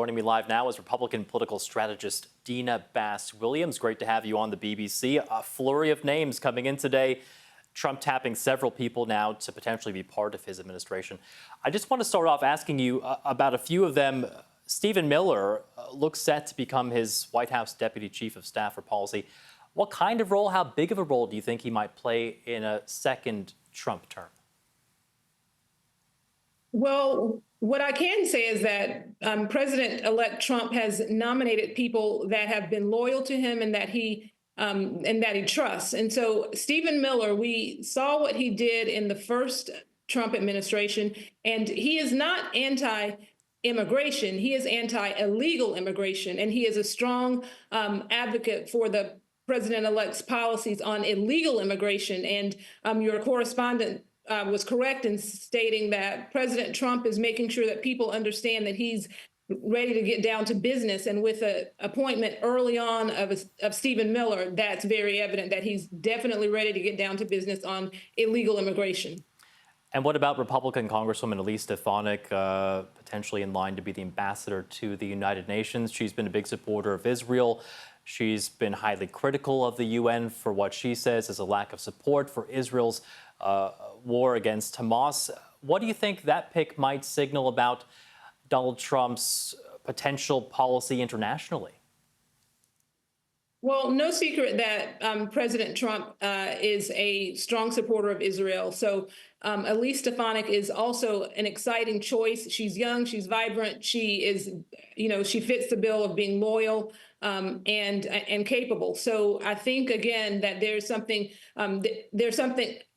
Joining me live now is Republican political strategist Deana Bass-Williams. Great to have you on the BBC. A flurry of names coming in today. Trump tapping several people now to potentially be part of his administration. I just want to start off asking you about a few of them. Stephen Miller looks set to become his White House Deputy Chief of Staff for Policy. What kind of role, how big of a role do you think he might play in a second Trump term? Well, what I can say is that President-elect Trump has nominated people that have been loyal to him and that he trusts. And so Stephen Miller, we saw what he did in the first Trump administration, and he is not anti-immigration. He is anti-illegal immigration, and he is a strong advocate for the president-elect's policies on illegal immigration. And your correspondent was correct in stating that President Trump is making sure that people understand that he's ready to get down to business. And with an appointment early on of Stephen Miller, that's very evident that he's definitely ready to get down to business on illegal immigration. And what about Republican Congresswoman Elise Stefanik, potentially in line to be the ambassador to the United Nations? She's been a big supporter of Israel. She's been highly critical of the UN for what she says is a lack of support for Israel's war against Hamas. What do you think that pick might signal about Donald Trump's potential policy internationally? Well, no secret that President Trump is a strong supporter of Israel. So Elise Stefanik is also an exciting choice. She's young, she's vibrant, she is, she fits the bill of being loyal and capable. So I think again that there's something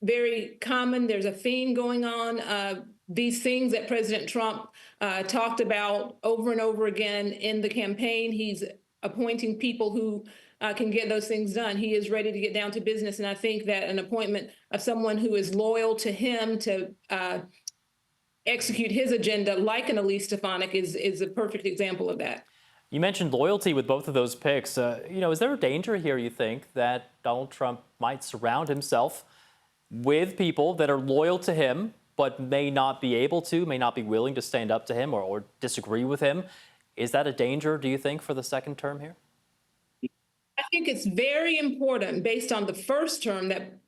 very common. There's a theme going on. These things that President Trump talked about over and over again in the campaign, he's appointing people who can get those things done. He is ready to get down to business. And I think that an appointment of someone who is loyal to him to execute his agenda, like an Elise Stefanik, is a perfect example of that. You mentioned loyalty with both of those picks. Is there a danger here, you think, that Donald Trump might surround himself with people that are loyal to him, but may not be willing to stand up to him or disagree with him? Is that a danger, do you think, for the second term here? I think it's very important, based on the first term, that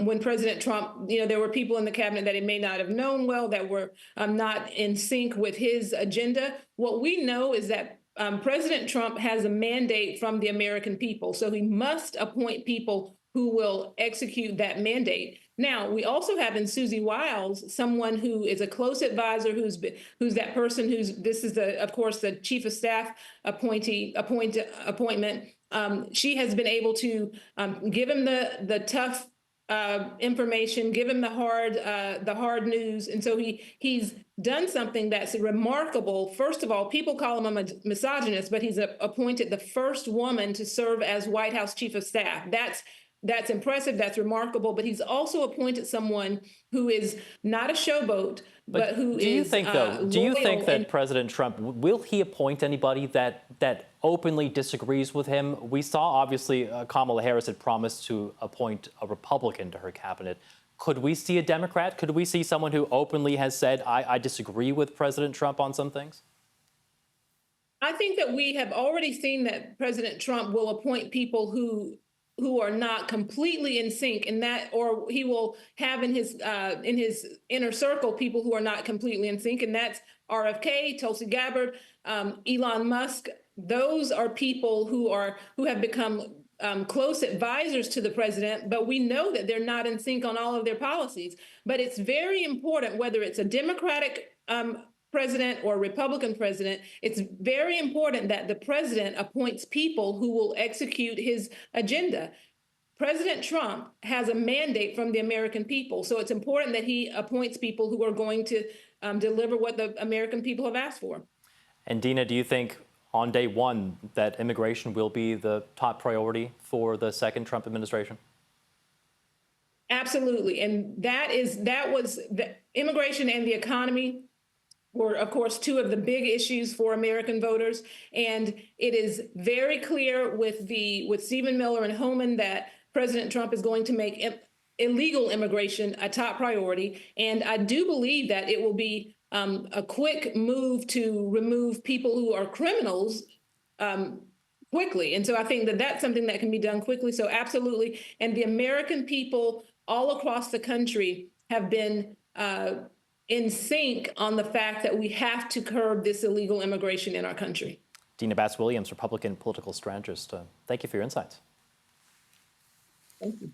when President Trump, there were people in the cabinet that he may not have known well, that were not in sync with his agenda. What we know is that President Trump has a mandate from the American people, so he must appoint people who will execute that mandate. Now, we also have in Susie Wiles someone who is a close advisor, who's that person this is of course the chief of staff appointment. She has been able to give him the tough information, give him the hard news, and so he's done something that's remarkable. First of all, people call him a misogynist, but he's appointed the first woman to serve as White House chief of staff. That's impressive. That's remarkable. But he's also appointed someone who is not a showboat, but who is. Do you think that President Trump, will he appoint anybody that openly disagrees with him? We saw, obviously, Kamala Harris had promised to appoint a Republican to her cabinet. Could we see a Democrat? Could we see someone who openly has said, I disagree with President Trump on some things? I think that we have already seen that President Trump will appoint people who are not completely in sync, or he will have in his inner circle people who are not completely in sync, and that's RFK, Tulsi Gabbard, Elon Musk. Those are people who have become close advisors to the president, but we know that they're not in sync on all of their policies. But it's very important, whether it's a Democratic president or Republican president, it's very important that the president appoints people who will execute his agenda. President Trump has a mandate from the American people, so it's important that he appoints people who are going to deliver what the American people have asked for. And Deana, do you think on day one that immigration will be the top priority for the second Trump administration? Absolutely, and that was the immigration and the economy were, of course, two of the big issues for American voters. And it is very clear with Stephen Miller and Homan that President Trump is going to make illegal immigration a top priority. And I do believe that it will be a quick move to remove people who are criminals quickly. And so I think that that's something that can be done quickly. So absolutely. And the American people all across the country have been in sync on the fact that we have to curb this illegal immigration in our country. Deana Bass Williams, Republican political strategist. Thank you for your insights. Thank you.